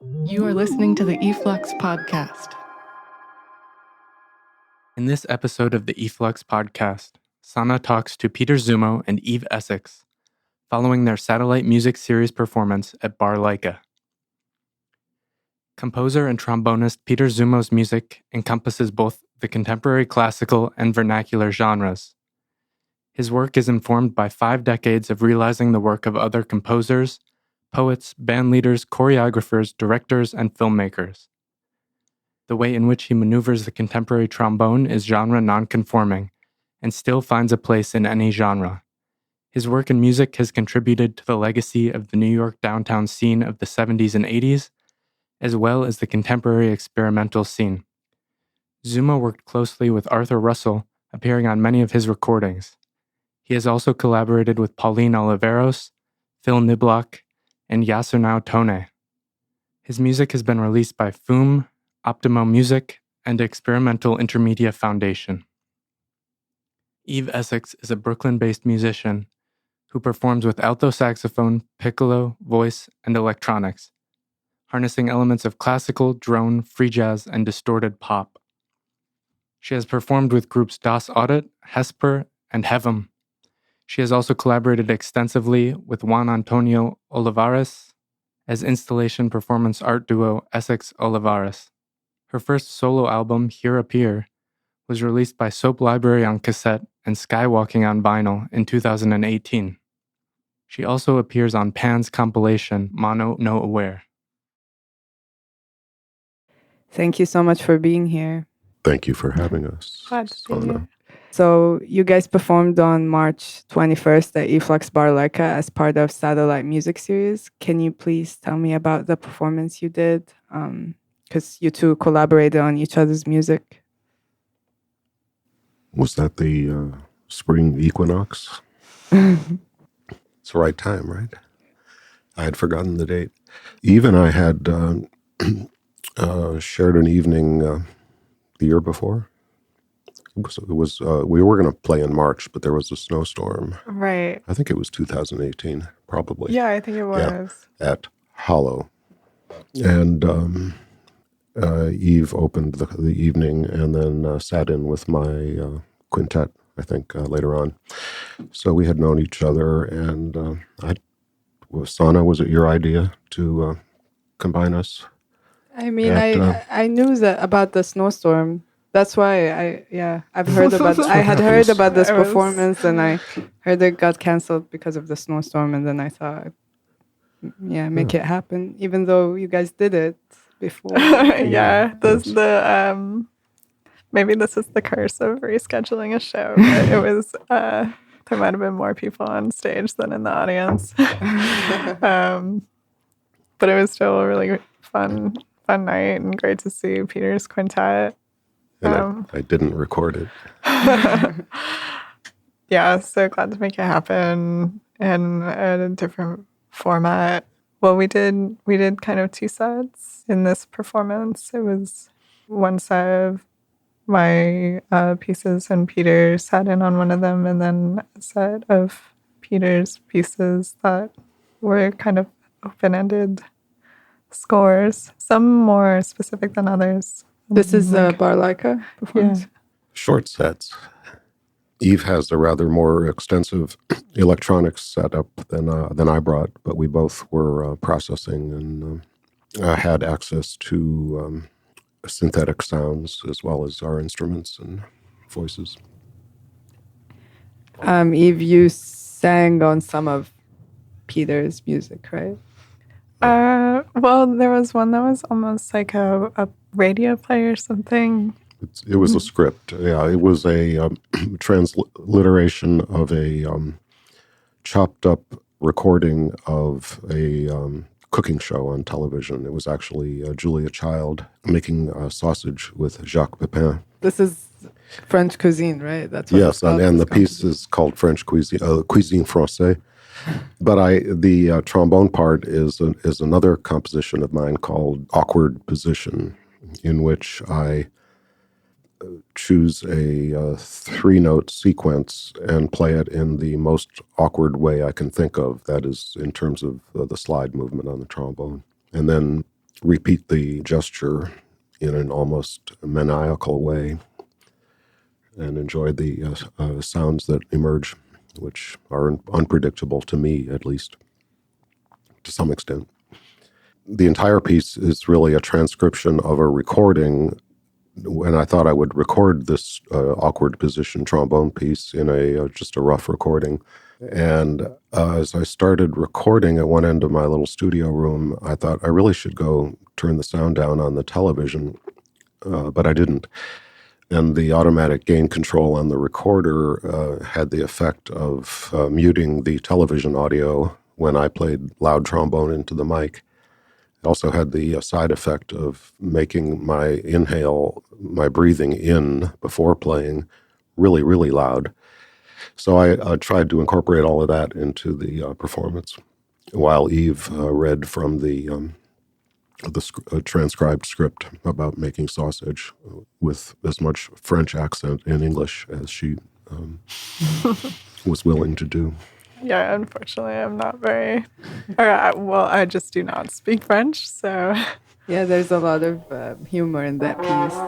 You are listening to the e-flux podcast. In this episode of the e-flux podcast, Sanna talks to Peter Zummo and Eve Essex, following their satellite music series performance at Bar Laika. Composer and trombonist Peter Zummo's music encompasses both the contemporary classical and vernacular genres. His work is informed by 5 decades of realizing the work of other composers, poets, bandleaders, choreographers, directors, and filmmakers. The way in which he maneuvers the contemporary trombone is genre non-conforming, and still finds a place in any genre. His work in music has contributed to the legacy of the New York downtown scene of the 70s and 80s, as well as the contemporary experimental scene. Zummo worked closely with Arthur Russell, appearing on many of his recordings. He has also collaborated with Pauline Oliveros, Phil Niblock, and Yasunao Tone. His music has been released by Foom, Optimo Music, and Experimental Intermedia Foundation. Eve Essex is a Brooklyn-based musician who performs with alto saxophone, piccolo, voice, and electronics, harnessing elements of classical, drone, free jazz, and distorted pop. She has performed with groups Das Audit, Hesper, and HEVM. She has also collaborated extensively with Juan Antonio Olivares as installation performance art duo Essex Olivares. Her first solo album, Here Appear, was released by Soap Library on cassette and Skywalking on vinyl in 2018. She also appears on Pan's compilation, Mono No Aware. Thank you so much for being here. Thank you for having us. Glad to be here. So you guys performed on March 21st at e-flux Bar Laika as part of Satellite Music Series. Can you please tell me about the performance you did? Because you two collaborated on each other's music. Was that the spring equinox? It's the right time, right? I had forgotten the date. Eve and I had shared an evening the year before. It was we were going to play in March, but there was a snowstorm. Right. I think it was 2018, probably. Yeah, I think it was. Yeah, at Hollow. And Eve opened the evening and then sat in with my quintet, I think, later on. So we had known each other, and Sanna, was it your idea to combine us? I mean, I knew that about the snowstorm. That's why I've heard about. I had heard about this performance, and I heard it got canceled because of the snowstorm. And then I thought, make it happen, even though you guys did it before. Maybe this is the curse of rescheduling a show. But it was there might have been more people on stage than in the audience, but it was still a really fun night and great to see Peter's quintet. And I didn't record it. Yeah, so glad to make it happen in a different format. Well, we did kind of 2 sets in this performance. It was one set of my pieces, and Peter sat in on one of them, and then a set of Peter's pieces that were kind of open-ended scores, some more specific than others. This is the Bar Laika performance? Yeah. Short sets. Eve has a rather more extensive electronics setup than I brought, but we both were processing and had access to synthetic sounds as well as our instruments and voices. Eve, you sang on some of Peter's music, right? Well, there was one that was almost like a radio play or something. It was a script. Yeah, it was a transliteration of a chopped up recording of a cooking show on television. It was actually Julia Child making sausage with Jacques Pepin. This is French cuisine, right? That's what yes, and the piece is called French cuisine, cuisine française. But the trombone part is another composition of mine called Awkward Position, in which I choose a 3-note sequence and play it in the most awkward way I can think of. That is in terms of the slide movement on the trombone. And then repeat the gesture in an almost maniacal way and enjoy the sounds that emerge, which are unpredictable to me, at least, to some extent. The entire piece is really a transcription of a recording when I thought I would record this awkward position trombone piece in just a rough recording. And as I started recording at one end of my little studio room, I thought I really should go turn the sound down on the television, but I didn't. And the automatic gain control on the recorder had the effect of muting the television audio when I played loud trombone into the mic. It also had the side effect of making my breathing in before playing really, really loud. So I tried to incorporate all of that into the performance while Eve read from the transcribed script about making sausage with as much French accent in English as she was willing to do. Yeah, unfortunately, I'm not very... I just do not speak French, so... Yeah, there's a lot of humor in that piece.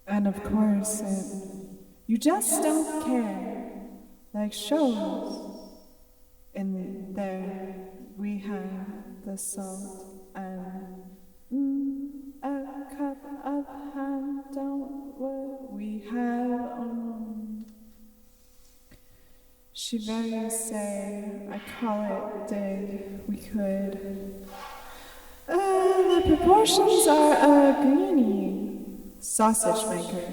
And of course, you just don't care. Like shows. In there, we have the salt and... a cup of ham, don't we have she very say, I call it dig, we could. The proportions are a greenie, sausage maker.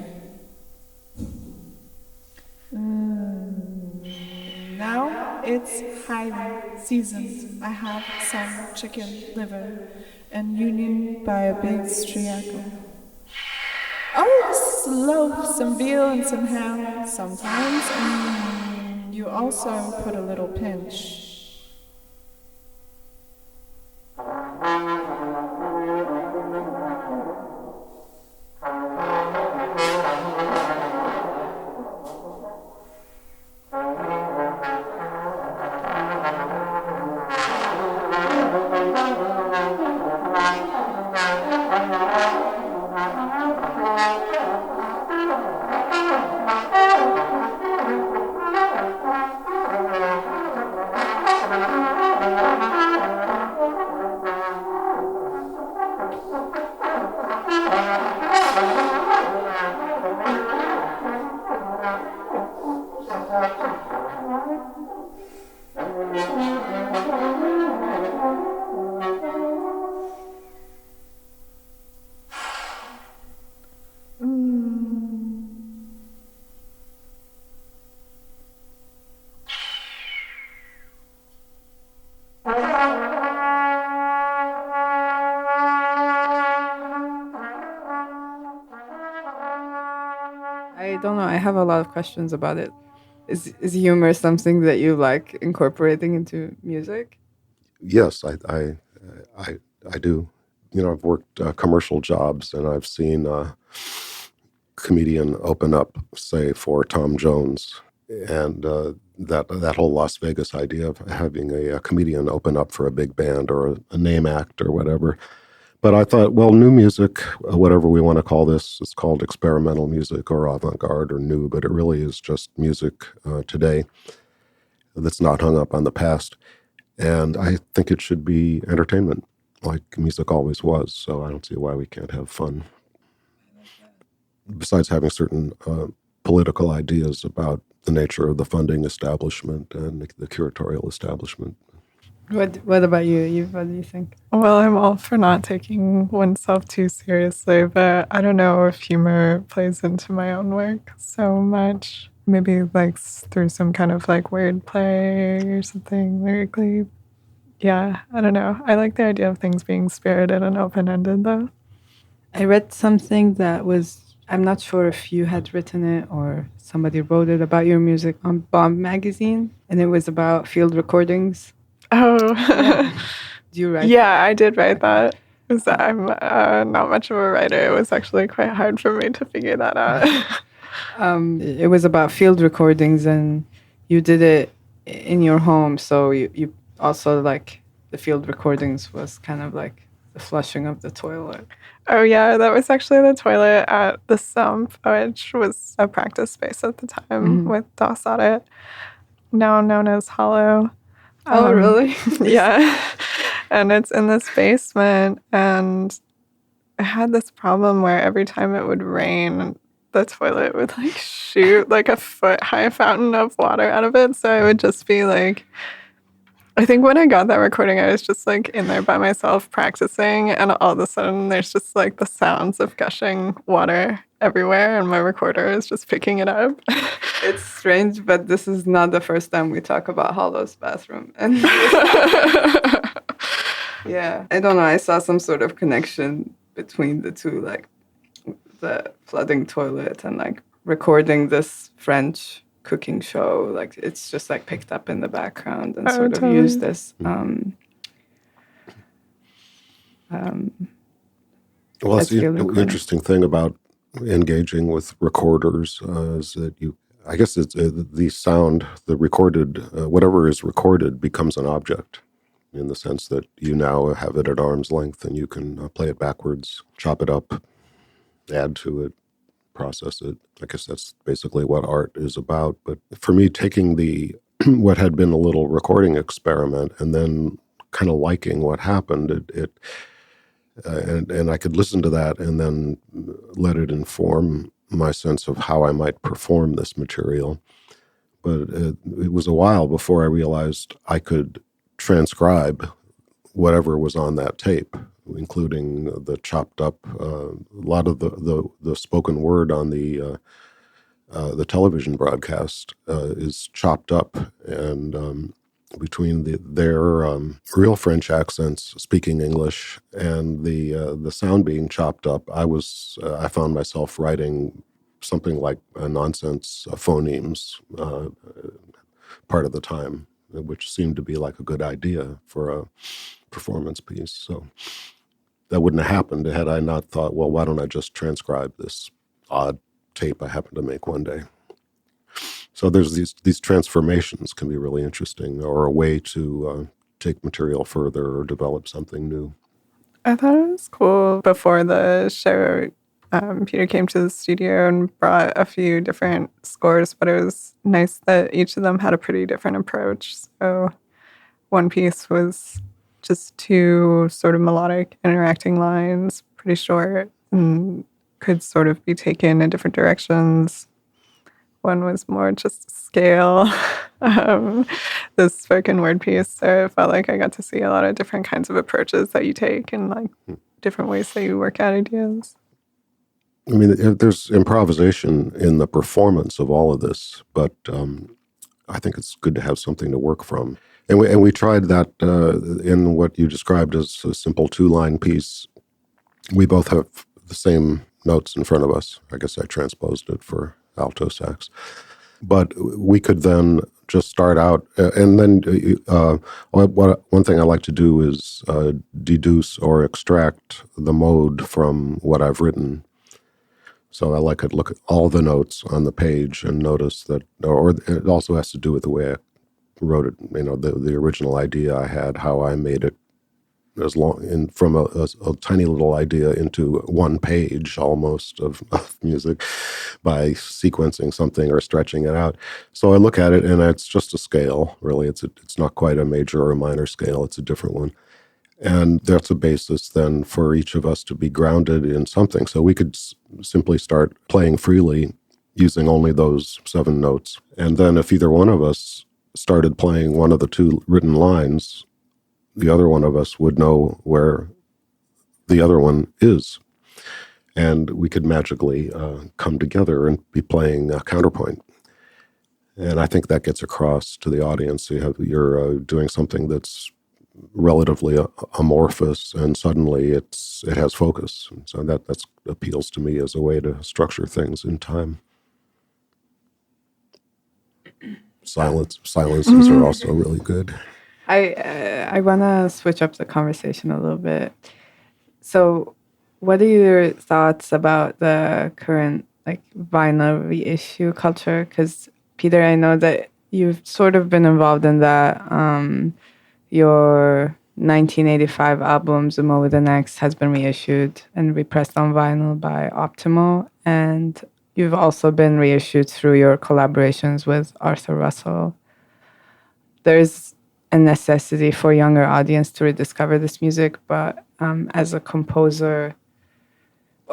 Now it's highly seasoned. I have some chicken liver and union by a big striaco. Oh, loaf, some veal and some ham sometimes, and you also put a little pinch. I don't know. I have a lot of questions about it. Is humor something that you like incorporating into music? Yes, I do. You know, I've worked commercial jobs, and I've seen a comedian open up, say, for Tom Jones, and that whole Las Vegas idea of having a comedian open up for a big band or a name act or whatever. But I thought, well, new music, whatever we want to call this, it's called experimental music or avant-garde or new, but it really is just music today that's not hung up on the past. And I think it should be entertainment, like music always was. So I don't see why we can't have fun. Besides having certain political ideas about the nature of the funding establishment and the curatorial establishment. What about you, Eve? What do you think? Well, I'm all for not taking oneself too seriously, but I don't know if humor plays into my own work so much. Maybe like through some kind of like wordplay or something lyrically. Yeah, I don't know. I like the idea of things being spirited and open-ended, though. I read something that was, I'm not sure if you had written it or somebody wrote it about your music on Bomb magazine, and it was about field recordings. Oh. Yeah. Do you write Yeah, I did write that. I'm not much of a writer. It was actually quite hard for me to figure that out. It was about field recordings, and you did it in your home, so you also like the field recordings was kind of like the flushing of the toilet. Oh yeah, that was actually the toilet at the Sump, which was a practice space at the time with DOS Audit, now known as Hollow. Oh, really? Yeah. And it's in this basement, and I had this problem where every time it would rain, the toilet would like shoot like a foot-high fountain of water out of it. So I would just be like, I think when I got that recording, I was just like in there by myself practicing, and all of a sudden there's just like the sounds of gushing water everywhere, and my recorder is just picking it up. It's strange, but this is not the first time we talk about Hollow's bathroom. And yeah, I don't know. I saw some sort of connection between the two, like the flooding toilet and like recording this French cooking show. Like it's just like picked up in the background and sort of used this. Well, that's the interesting thing about engaging with recorders is that I guess it's the sound, the recorded, whatever is recorded becomes an object in the sense that you now have it at arm's length and you can play it backwards, chop it up, add to it, process it. I guess that's basically what art is about. But for me, taking what had been a little recording experiment and then kind of liking what happened, and I could listen to that and then let it inform my sense of how I might perform this material. But it was a while before I realized I could transcribe whatever was on that tape, including the chopped up, a lot of the spoken word on the television broadcast is chopped up, and between their real French accents speaking English and the sound being chopped up, I found myself writing something like nonsense phonemes part of the time, which seemed to be like a good idea for a performance piece. So that wouldn't have happened had I not thought, well, why don't I just transcribe this odd tape I happened to make one day? So there's these transformations can be really interesting, or a way to take material further or develop something new. I thought it was cool before the show. Peter came to the studio and brought a few different scores, but it was nice that each of them had a pretty different approach. So one piece was just two sort of melodic interacting lines, pretty short, and could sort of be taken in different directions. One was more just scale, the spoken word piece. So I felt like I got to see a lot of different kinds of approaches that you take and like different ways that you work out ideas. I mean, there's improvisation in the performance of all of this, but I think it's good to have something to work from. And we tried that in what you described as a simple 2-line piece. We both have the same notes in front of us. I guess I transposed it for alto sax. But we could then just start out, and then one thing I like to do is deduce or extract the mode from what I've written. So I like to look at all the notes on the page and notice that, or it also has to do with the way I wrote it, the original idea I had, how I made it from a tiny little idea into one page almost of music by sequencing something or stretching it out. So I look at it and it's just a scale, really. It's not quite a major or a minor scale, it's a different one. And that's a basis then for each of us to be grounded in something. So we could simply start playing freely using only those 7 notes. And then if either one of us started playing one of the 2 written lines, the other one of us would know where the other one is. And we could magically come together and be playing counterpoint. And I think that gets across to the audience. You're doing something that's relatively amorphous, and suddenly it has focus. And so that appeals to me as a way to structure things in time. Silences are also really good. I want to switch up the conversation a little bit. So what are your thoughts about the current like vinyl reissue culture? Because Peter, I know that you've sort of been involved in that. Your 1985 album, Zummo with an X, has been reissued and repressed on vinyl by Optimo. And you've also been reissued through your collaborations with Arthur Russell. There's a necessity for younger audience to rediscover this music, but as a composer,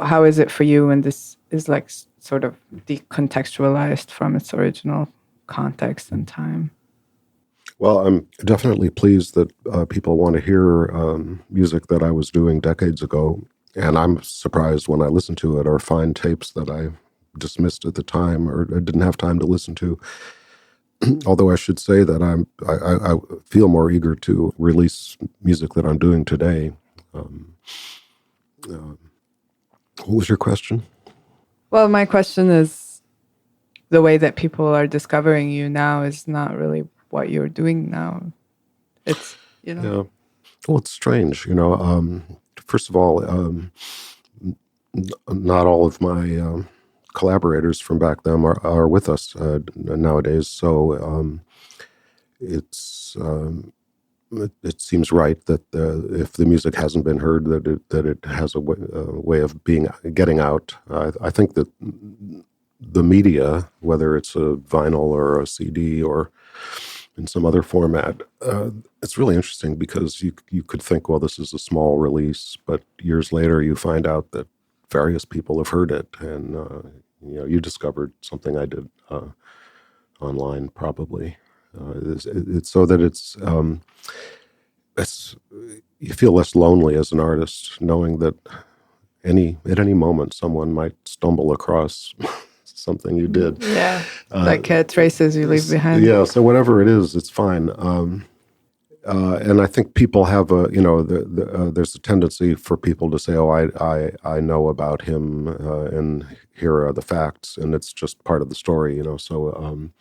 how is it for you when this is like sort of decontextualized from its original context and time? Well, I'm definitely pleased that people want to hear music that I was doing decades ago, and I'm surprised when I listen to it or find tapes that I dismissed at the time or I didn't have time to listen to. Although I should say that I feel more eager to release music that I'm doing today. What was your question? Well, my question is, the way that people are discovering you now is not really what you're doing now. It's, Yeah. Well, it's strange, First of all, not all of my collaborators from back then are with us nowadays. So it seems right that if the music hasn't been heard, that it has a way of getting out. I think that the media, whether it's a vinyl or a CD or in some other format, it's really interesting because you could think, well, this is a small release, but years later you find out that various people have heard it, and you discovered something I did online, probably. It's so that it's you feel less lonely as an artist, knowing that at any moment someone might stumble across something you did. Yeah, like traces you leave behind. Yeah, so whatever it is, it's fine. And I think people have there's a tendency for people to say, "Oh, I know about him, and here are the facts," and it's just part of the story, So,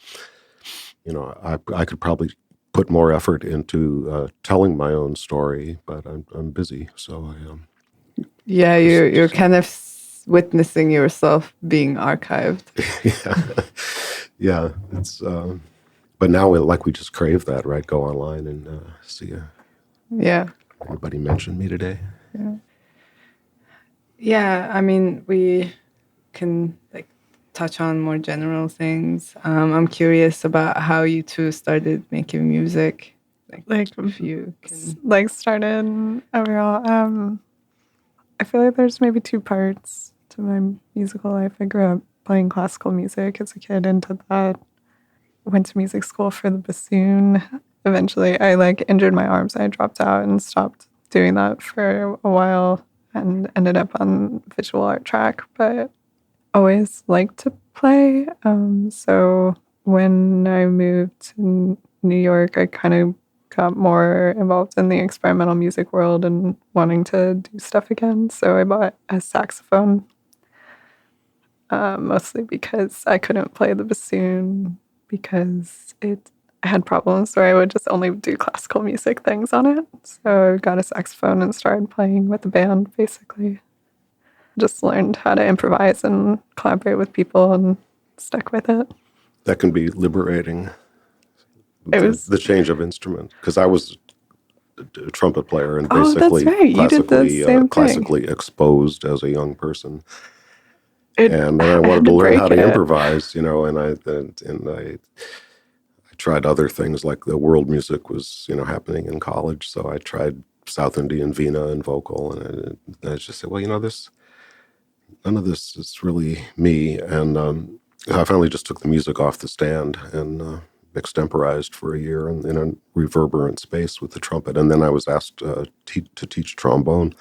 I could probably put more effort into telling my own story, but I'm busy, so I am. Yeah, you're kind of witnessing yourself being archived. Yeah. It's but now we just crave that, right? Go online and see. Yeah. Anybody mention me today? Yeah. Yeah. I mean, we can touch on more general things. I'm curious about how you two started making music. If you can started overall. I feel like there's maybe two parts to my musical life. I grew up playing classical music as a kid, into that. Went to music school for the bassoon. Eventually, I injured my arms. I dropped out and stopped doing that for a while and ended up on visual art track, but always liked to play. So when I moved to New York, I kind of got more involved in the experimental music world and wanting to do stuff again. So I bought a saxophone, mostly because I couldn't play the bassoon because I had problems where I would just only do classical music things on it. So I got a saxophone and started playing with the band, basically. Just learned how to improvise and collaborate with people and stuck with it. That can be liberating. The change of instrument, because I was a trumpet player and basically classically exposed as a young person, and I wanted to learn how to improvise, and I tried other things, like the world music was happening in college, so I tried South Indian Veena and vocal, and I just said, well, none of this is really me, and I finally just took the music off the stand and extemporized for a year in a reverberant space with the trumpet. And then I was asked to teach trombone.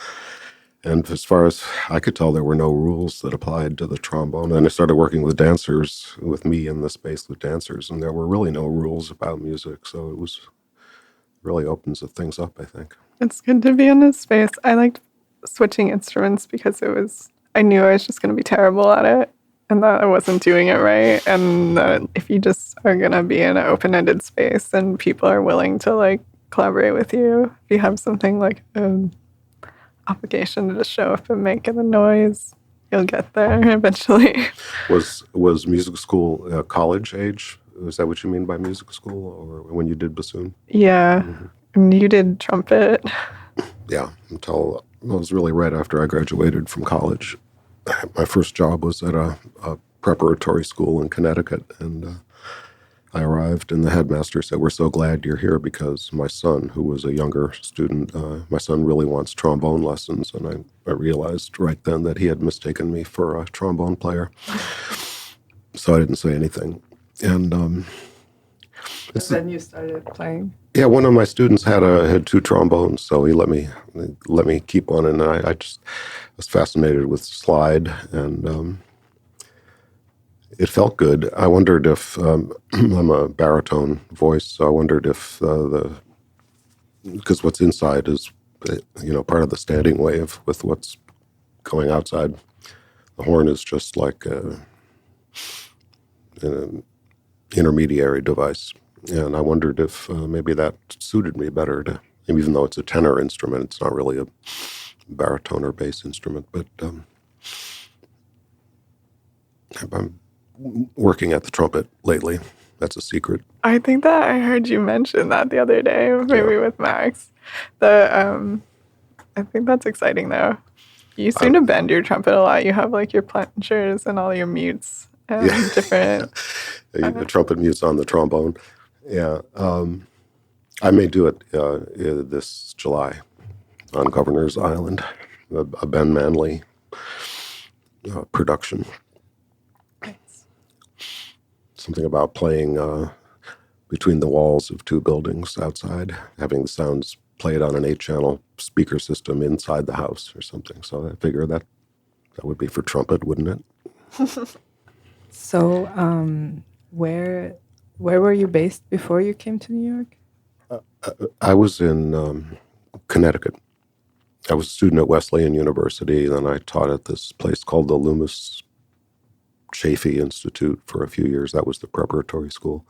And as far as I could tell, there were no rules that applied to the trombone. And I started working with dancers, with me in the space with dancers, and there were really no rules about music. So it really opens things up, I think. It's good to be in this space. I liked switching instruments because I knew I was just going to be terrible at it, and that I wasn't doing it right, and that if you just are going to be in an open-ended space and people are willing to collaborate with you, if you have something like an obligation to just show up and make the noise, you'll get there eventually. Was music school college age is that what you mean by music school, or when you did bassoon? Yeah. Mm-hmm. And you did trumpet. Yeah, until it was really right after I graduated from college. My first job was at a preparatory school in Connecticut, and I arrived, and the headmaster said, "We're so glad you're here because my son, who was a younger student, my son really wants trombone lessons." And I realized right then that he had mistaken me for a trombone player. So I didn't say anything. And then you started playing. Yeah, one of my students had two trombones, so he let me keep one, and I just was fascinated with slide, and it felt good. I wondered if I'm a baritone voice, so I wondered if because what's inside is part of the standing wave with what's going outside. The horn is just like an intermediary device. And I wondered if maybe that suited me better, even though it's a tenor instrument, it's not really a baritone or bass instrument. But I'm working at the trumpet lately. That's a secret. I think that I heard you mention that the other day, maybe with Max. I think that's exciting, though. You seem to bend your trumpet a lot. You have like your plungers and all your mutes and different... The trumpet mutes on the trombone. Yeah. I may do it this July on Governor's Island, a Ben Manley production. Nice. Something about playing between the walls of two buildings outside, having the sounds played on an 8-channel speaker system inside the house or something. So I figure that would be for trumpet, wouldn't it? So where were you based before you came to New York? I was in Connecticut. I was a student at Wesleyan University, then I taught at this place called the Loomis Chaffee Institute for a few years. That was the preparatory school.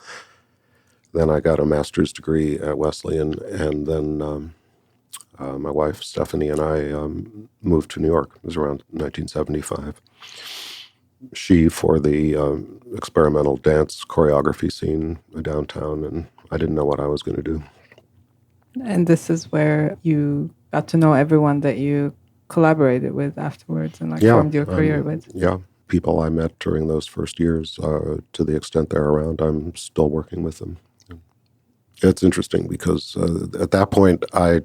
Then I got a master's degree at Wesleyan, and then my wife, Stephanie, and I moved to New York. It was around 1975. She for the experimental dance choreography scene downtown, and I didn't know what I was going to do. And this is where you got to know everyone that you collaborated with afterwards and formed your career with. Yeah, people I met during those first years, to the extent they're around, I'm still working with them. It's interesting because at that point my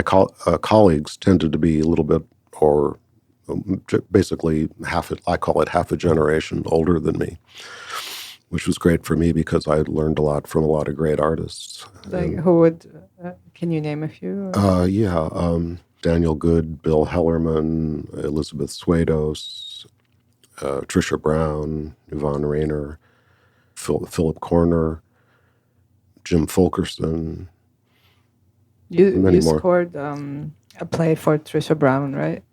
colleagues tended to be a little bit, or basically I call it half a generation older than me, which was great for me because I learned a lot from a lot of great artists. Who would, can you name a few? Daniel Good, Bill Hellerman, Elizabeth Swados, Trisha Brown, Yvonne Rayner, Philip Corner, Jim Fulkerson, you scored a play for Trisha Brown, right?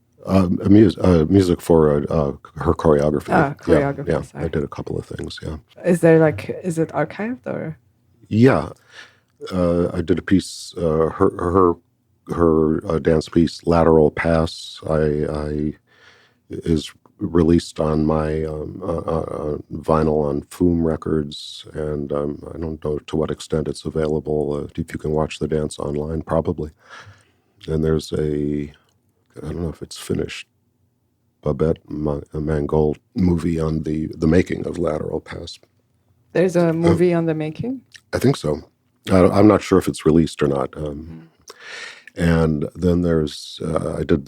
Music for her choreography. Choreography. Yeah, sorry. I did a couple of things. Yeah. Is it archived or? Yeah, I did a piece. Her dance piece, Lateral Pass. Is released on my vinyl on Foom records, and I don't know to what extent it's available. If you can watch the dance online, probably. And there's I don't know if it's finished, Babette Mangold movie on the making of Lateral Pass. There's a movie on the making? I think so. I'm not sure if it's released or not. And then there's, I did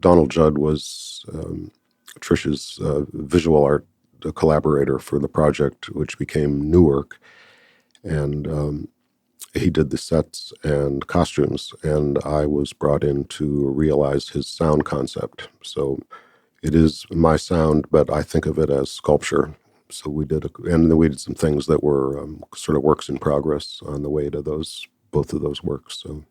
Donald Judd was Trish's visual art collaborator for the project, which became Newark. And he did the sets and costumes, and I was brought in to realize his sound concept. So it is my sound, but I think of it as sculpture. So we did some things that were sort of works in progress on the way to both of those works. So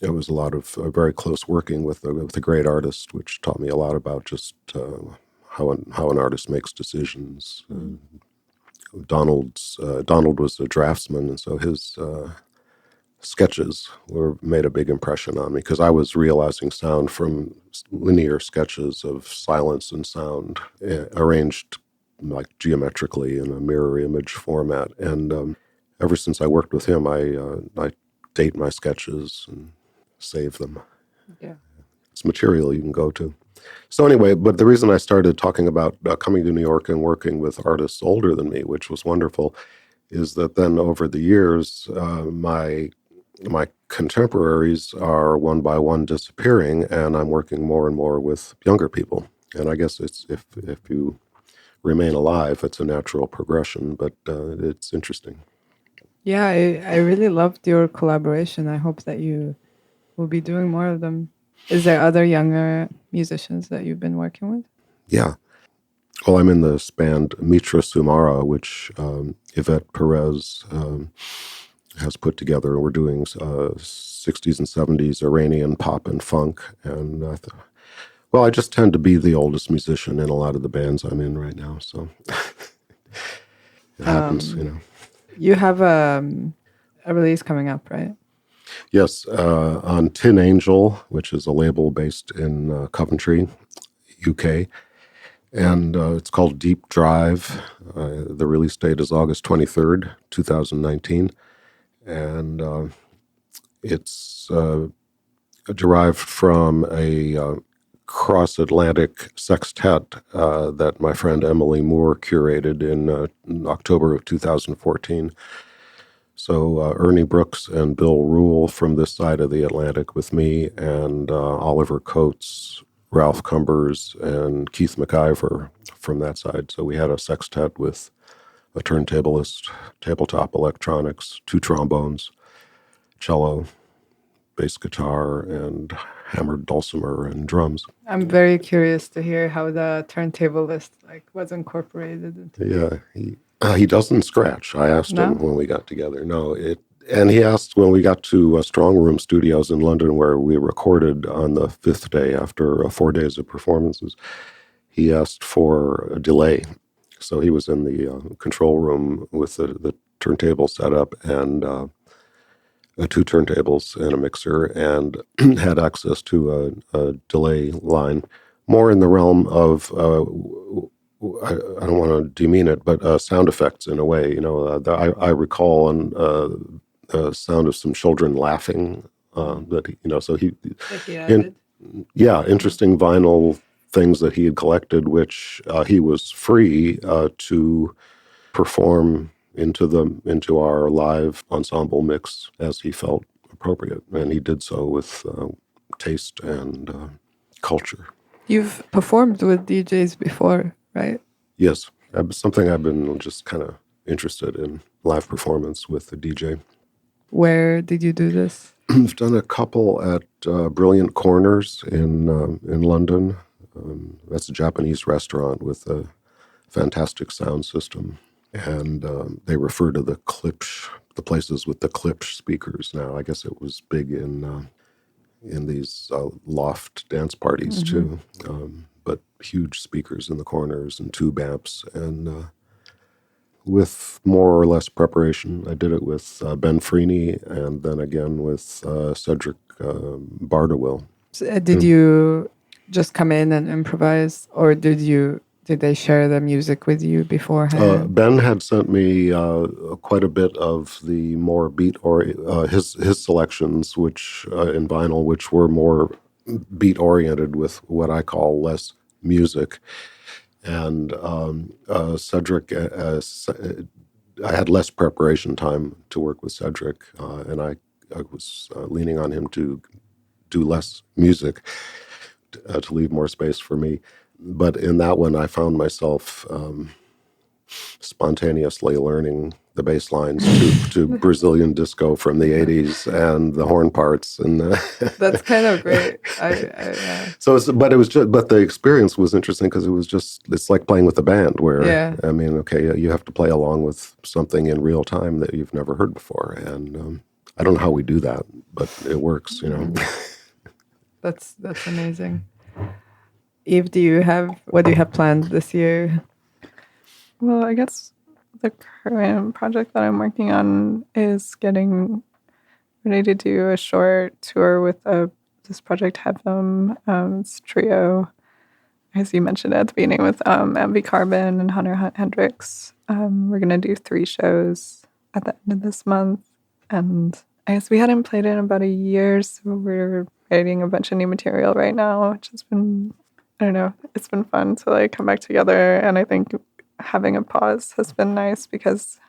it was a lot of very close working with a great artist, which taught me a lot about just how an artist makes decisions. Donald was a draftsman, and so his sketches made a big impression on me because I was realizing sound from linear sketches of silence and sound arranged like geometrically in a mirror image format. And ever since I worked with him, I date my sketches and save them. Yeah. It's material you can go to. So anyway, but the reason I started talking about coming to New York and working with artists older than me, which was wonderful, is that then over the years, my contemporaries are one by one disappearing, and I'm working more and more with younger people. And I guess it's if you remain alive, it's a natural progression, but it's interesting. Yeah, I really loved your collaboration. I hope that you will be doing more of them. Is there other younger musicians that you've been working with? Yeah. Well, I'm in this band Mitra Sumara, which Yvette Perez has put together. We're doing 60s and 70s Iranian pop and funk. And I just tend to be the oldest musician in a lot of the bands I'm in right now. So it happens, You have a release coming up, right? Yes, on Tin Angel, which is a label based in Coventry, UK. And it's called Deep Drive. The release date is August 23rd, 2019. And it's derived from a cross-Atlantic sextet that my friend Emily Moore curated in October of 2014. So Ernie Brooks and Bill Rule from this side of the Atlantic with me, and Oliver Coates, Ralph Cumbers, and Keith McIver from that side. So we had a sextet with a turntablist, tabletop electronics, 2 trombones, cello, bass guitar, and hammered dulcimer and drums. I'm very curious to hear how the turntablist was incorporated into. Yeah, he doesn't scratch. I asked him when we got together. And he asked when we got to Strong Room Studios in London, where we recorded on the 5th day after 4 days of performances. He asked for a delay. So he was in the control room with the turntable set up and 2 turntables and a mixer, and had access to a delay line, more in the realm of I don't want to demean it, but sound effects in a way. I recall the sound of some children laughing. So he added. Interesting vinyl things that he had collected, which he was free to perform into our live ensemble mix as he felt appropriate, and he did so with taste and culture. You've performed with DJs before, right? Yes, something I've been just kind of interested in, live performance with the DJ. Where did you do this? I've done a couple at Brilliant Corners in London. That's a Japanese restaurant with a fantastic sound system. And they refer to the places with the Klipsch speakers now. I guess it was big in these loft dance parties too. But huge speakers in the corners and tube amps. And with more or less preparation, I did it with Ben Freeney and then again with Cedric Bardawill. So, did you just come in and improvise, or did they share the music with you beforehand? Ben had sent me quite a bit of the more beat or his selections, which in vinyl, which were more beat oriented with what I call less music. And Cedric, I had less preparation time to work with Cedric, and I was leaning on him to do less music to leave more space for me. But in that one, I found myself spontaneously learning the bass lines to Brazilian disco from the 80s and the horn parts. And that's kind of great. But the experience was interesting because it's like playing with a band where, you have to play along with something in real time that you've never heard before. And I don't know how we do that, but it works, That's amazing. Eve, what do you have planned this year? Well, I guess the current project that I'm working on is getting ready to do a short tour with this project HEVM. It's a trio as you mentioned at the beginning, with MV Carbon and Hunt-Hendrix. We're going to do 3 shows at the end of this month. And I guess we hadn't played in about a year, so we're writing a bunch of new material right now, which has been, I don't know, it's been fun to like come back together. And I think having a pause has been nice because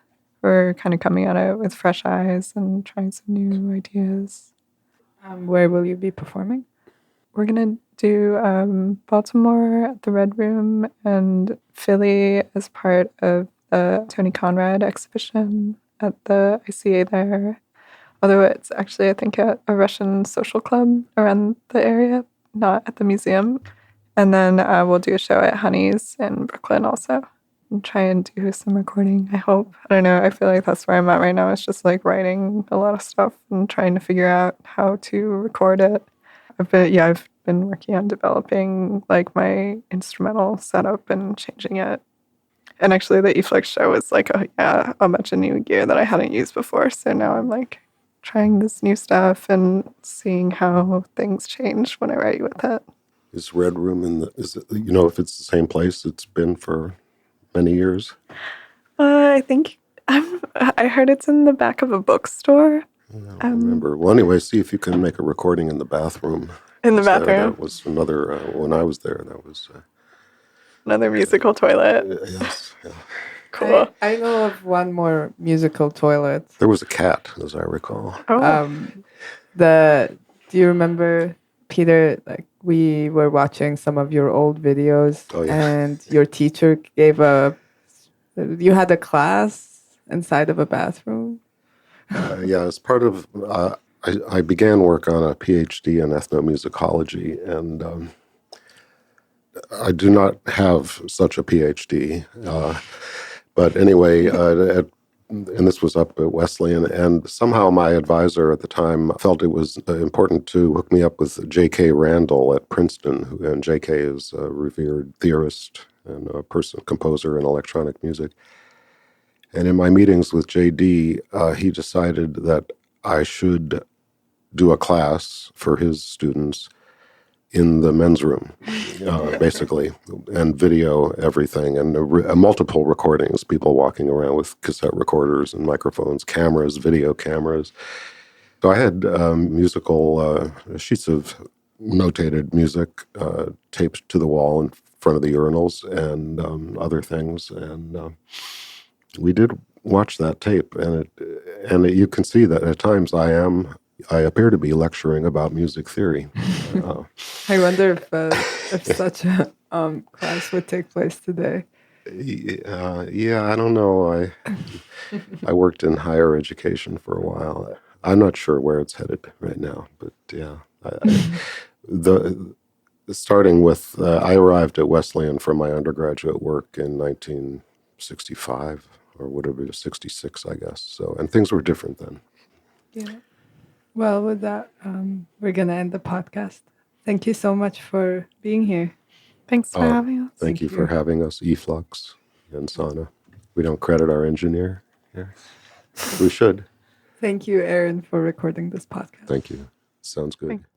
we're kind of coming at it with fresh eyes and trying some new ideas. Where will you be performing? We're going to do Baltimore at the Red Room and Philly as part of the Tony Conrad exhibition at the ICA there. Although it's actually, I think, at a Russian social club around the area, not at the museum. And then we'll do a show at Honey's in Brooklyn also and try and do some recording, I hope. I don't know. I feel like that's where I'm at right now. It's just like writing a lot of stuff and trying to figure out how to record it. I've been working on developing like my instrumental setup and changing it. And actually the e-flux show was like a bunch of new gear that I hadn't used before. So now I'm like trying this new stuff and seeing how things change when I write with it. Is Red Room is it, if it's the same place it's been for many years? I think I heard it's in the back of a bookstore. I don't remember. Well, anyway, see if you can make a recording in the bathroom. In the bathroom? That was another, when I was there, that was... another musical toilet? Yes, yeah. Cool. I know of one more musical toilet. There was a cat, as I recall. Oh. Do you remember, Peter, like we were watching some of your old videos and your teacher you had a class inside of a bathroom? As part of, I began work on a PhD in ethnomusicology, and I do not have such a PhD. But anyway, and this was up at Wesleyan, and somehow my advisor at the time felt it was important to hook me up with J.K. Randall at Princeton, and J.K. is a revered theorist and a composer in electronic music. And in my meetings with J.D., he decided that I should do a class for his students in the men's room, basically, and video everything, and multiple recordings, people walking around with cassette recorders and microphones, cameras, video cameras. So I had musical sheets of notated music taped to the wall in front of the urinals and other things, and we did watch that tape, and you can see that at times I appear to be lecturing about music theory. I wonder if such a class would take place today. I don't know. I worked in higher education for a while. I'm not sure where it's headed right now, but yeah. Starting with, I arrived at Wesleyan for my undergraduate work in 1965, or would have been 66, I guess. So, and things were different then. Yeah. Well, with that, we're going to end the podcast. Thank you so much for being here. Thanks for having us. Thank you for having us, e-flux and Sanna. We don't credit our engineer here. We should. Thank you, Aaron, for recording this podcast. Thank you. Sounds good. Thanks.